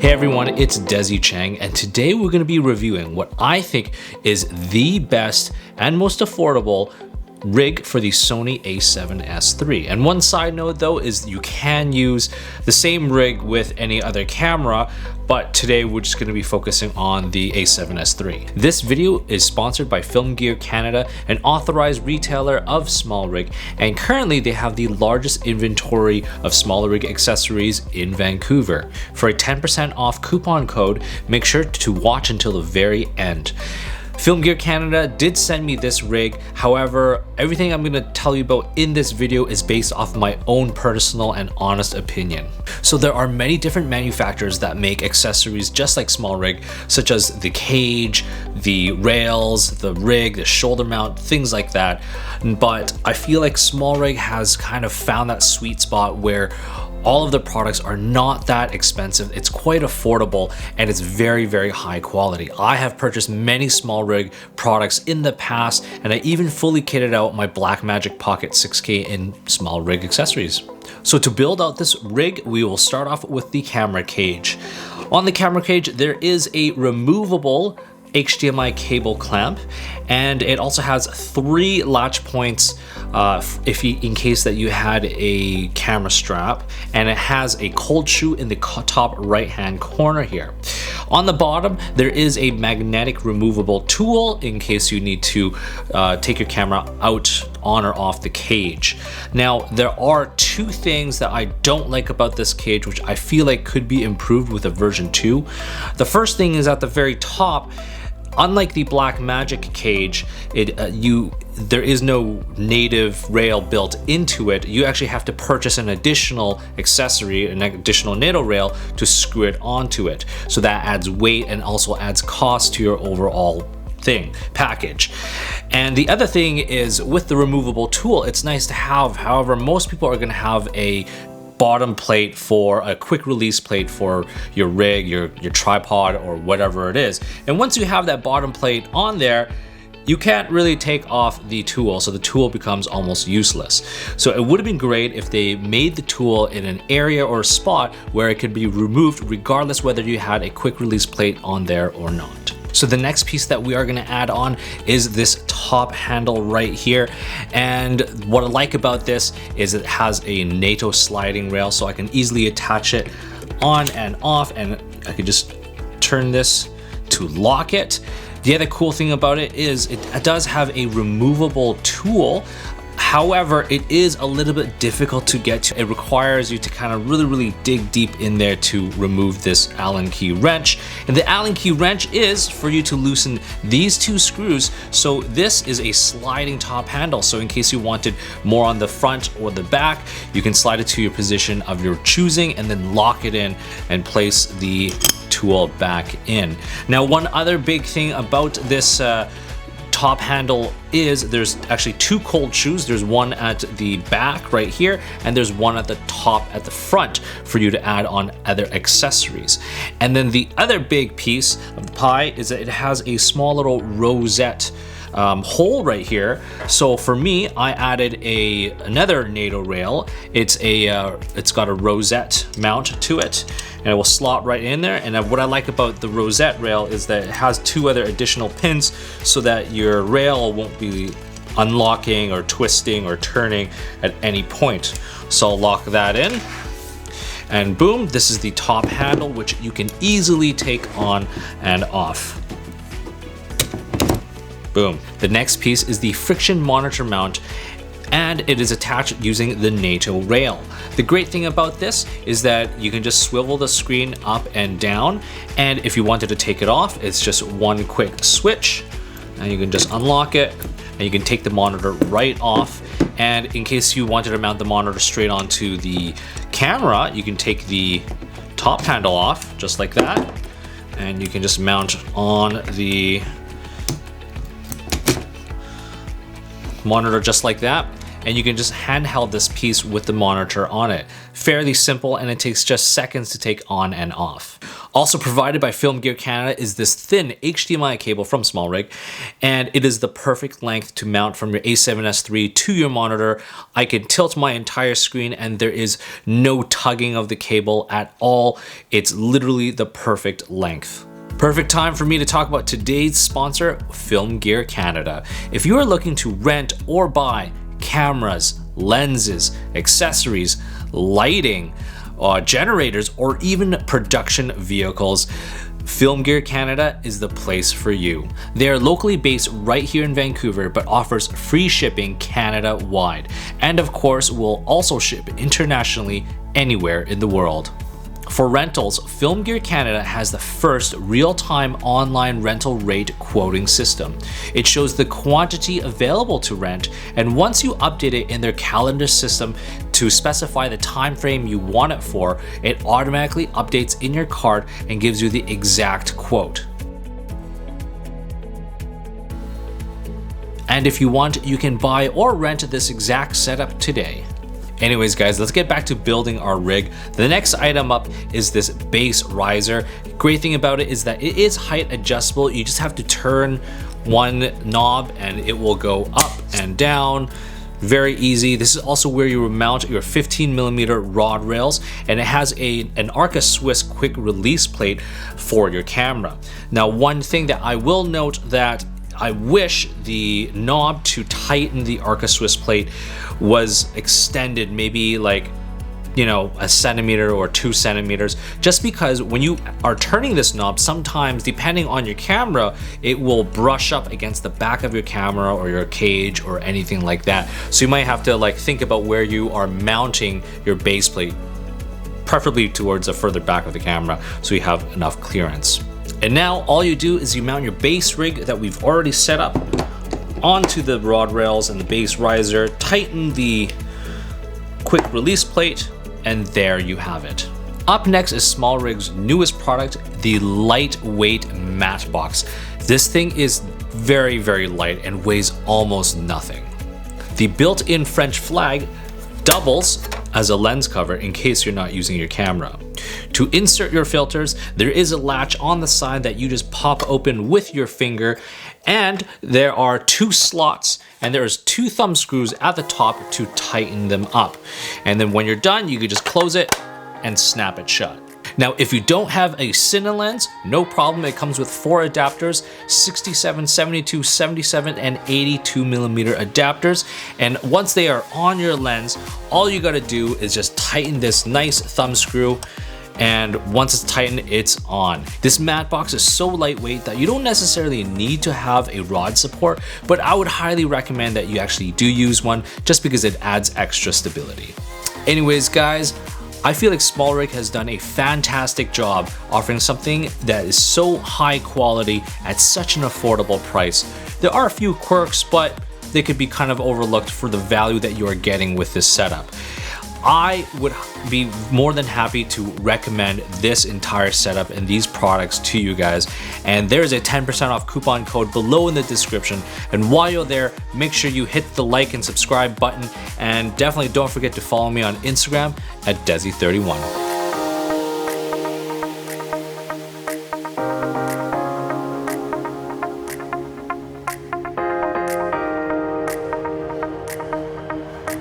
Hey everyone, it's Desy Cheng, and today we're going to be reviewing what I think is the best and most affordable rig for the Sony A7S III. And one side note though is you can use the same rig with any other camera, but today we're just going to be focusing on the A7S III. This video is sponsored by Film Gear Canada, an authorized retailer of SMALLRIG, and currently they have the largest inventory of SMALLRIG accessories in Vancouver. For a 10% off coupon code, make sure to watch until the very end. Film Gear Canada did send me this rig, however, everything I'm going to tell you about in this video is based off my own personal and honest opinion. So there are many different manufacturers that make accessories just like SMALLRIG, such as the cage, the rails, the rig, the shoulder mount, things like that. But I feel like SMALLRIG has kind of found that sweet spot where all of the products are not that expensive. It's quite affordable and it's very, very high quality. I have purchased many SMALLRIG products in the past, and I even fully kitted out my Blackmagic Pocket 6K in SMALLRIG accessories. So to build out this rig, we will start off with the camera cage. On the camera cage, there is a removable HDMI cable clamp, and it also has 3 latch points in case that you had a camera strap, and it has a cold shoe in the top right hand corner here. On the bottom there is a magnetic removable tool in case you need to take your camera out, on or off the cage. Now there are 2 things that I don't like about this cage which I feel like could be improved with a version 2. The first thing is at the very top. Unlike the Blackmagic cage, there is no native rail built into it. You actually have to purchase an additional accessory, an additional NATO rail to screw it onto it. So that adds weight and also adds cost to your overall package. And the other thing is with the removable tool, it's nice to have. However, most people are going to have a bottom plate for a quick release plate for your rig, your tripod, or whatever it is. And once you have that bottom plate on there, you can't really take off the tool, so the tool becomes almost useless. So it would have been great if they made the tool in an area or a spot where it could be removed regardless whether you had a quick release plate on there or not. So the next piece that we are going to add on is this top handle right here, and what I like about this is it has a NATO sliding rail, so I can easily attach it on and off, and I could just turn this to lock it. The other cool thing about it is it does have a removable tool. However, it is a little bit difficult to get to. It requires you to kind of really dig deep in there to remove this Allen key wrench. And the Allen key wrench is for you to loosen these 2 screws. So this is a sliding top handle. So in case you wanted more on the front or the back, you can slide it to your position of your choosing and then lock it in and place the tool back in. Now, one other big thing about this top handle is there's actually 2 cold shoes. There's one at the back right here, and there's one at the top at the front for you to add on other accessories. And then the other big piece of the pie is that it has a small little rosette hole right here. So for me, I added another NATO rail. It's got a rosette mount to it, and it will slot right in there. And what I like about the rosette rail is that it has 2 other additional pins so that your rail won't be unlocking or twisting or turning at any point. So I'll lock that in, and boom, this is the top handle, which you can easily take on and off. Boom. The next piece is the friction monitor mount, and it is attached using the NATO rail. The great thing about this is that you can just swivel the screen up and down, and if you wanted to take it off, it's just one quick switch, and you can just unlock it, and you can take the monitor right off. And in case you wanted to mount the monitor straight onto the camera, you can take the top handle off just like that, and you can just mount on the monitor just like that, and you can just handheld this piece with the monitor on it. Fairly simple, and it takes just seconds to take on and off. Also provided by Film Gear Canada is this thin HDMI cable from SMALLRIG, and it is the perfect length to mount from your A7S III to your monitor. I can tilt my entire screen and there is no tugging of the cable at all. It's literally the perfect length. Perfect time for me to talk about today's sponsor, Film Gear Canada. If you are looking to rent or buy cameras, lenses, accessories, lighting, generators, or even production vehicles, Film Gear Canada is the place for you. They are locally based right here in Vancouver, but offers free shipping Canada-wide. And of course, will also ship internationally anywhere in the world. For rentals, Film Gear Canada has the first real-time online rental rate quoting system. It shows the quantity available to rent, and once you update it in their calendar system to specify the time frame you want it for, it automatically updates in your card and gives you the exact quote. And if you want, you can buy or rent this exact setup today. Anyways guys, let's get back to building our rig. The next item up is this base riser. Great thing about it is that it is height adjustable. You just have to turn one knob and it will go up and down. Very easy. This is also where you will mount your 15mm rod rails, and it has an Arca Swiss quick release plate for your camera. Now, one thing that I will note that I wish the knob to tighten the Arca Swiss plate was extended, maybe like, you know, a centimeter or 2 centimeters, just because when you are turning this knob, sometimes depending on your camera, it will brush up against the back of your camera or your cage or anything like that. So you might have to like think about where you are mounting your base plate, preferably towards the further back of the camera so you have enough clearance. And now all you do is you mount your base rig that we've already set up onto the rod rails and the base riser, tighten the quick release plate, and there you have it. Up next is SMALLRIG's newest product, the lightweight matte box. This thing is very, very light and weighs almost nothing. The built-in French flag doubles as a lens cover in case you're not using your camera. To insert your filters, there is a latch on the side that you just pop open with your finger, and there are 2 slots and there's 2 thumb screws at the top to tighten them up. And then when you're done, you can just close it and snap it shut. Now, if you don't have a Cine lens, no problem. It comes with 4 adapters, 67, 72, 77, and 82mm adapters. And once they are on your lens, all you gotta do is just tighten this nice thumb screw, and once it's tightened, it's on. This matte box is so lightweight that you don't necessarily need to have a rod support, but I would highly recommend that you actually do use one just because it adds extra stability. Anyways guys, I feel like SMALLRIG has done a fantastic job offering something that is so high quality at such an affordable price. There are a few quirks, but they could be kind of overlooked for the value that you are getting with this setup. I would be more than happy to recommend this entire setup and these products to you guys. And there's a 10% off coupon code below in the description. And while you're there, make sure you hit the like and subscribe button. And definitely don't forget to follow me on Instagram at Desy31.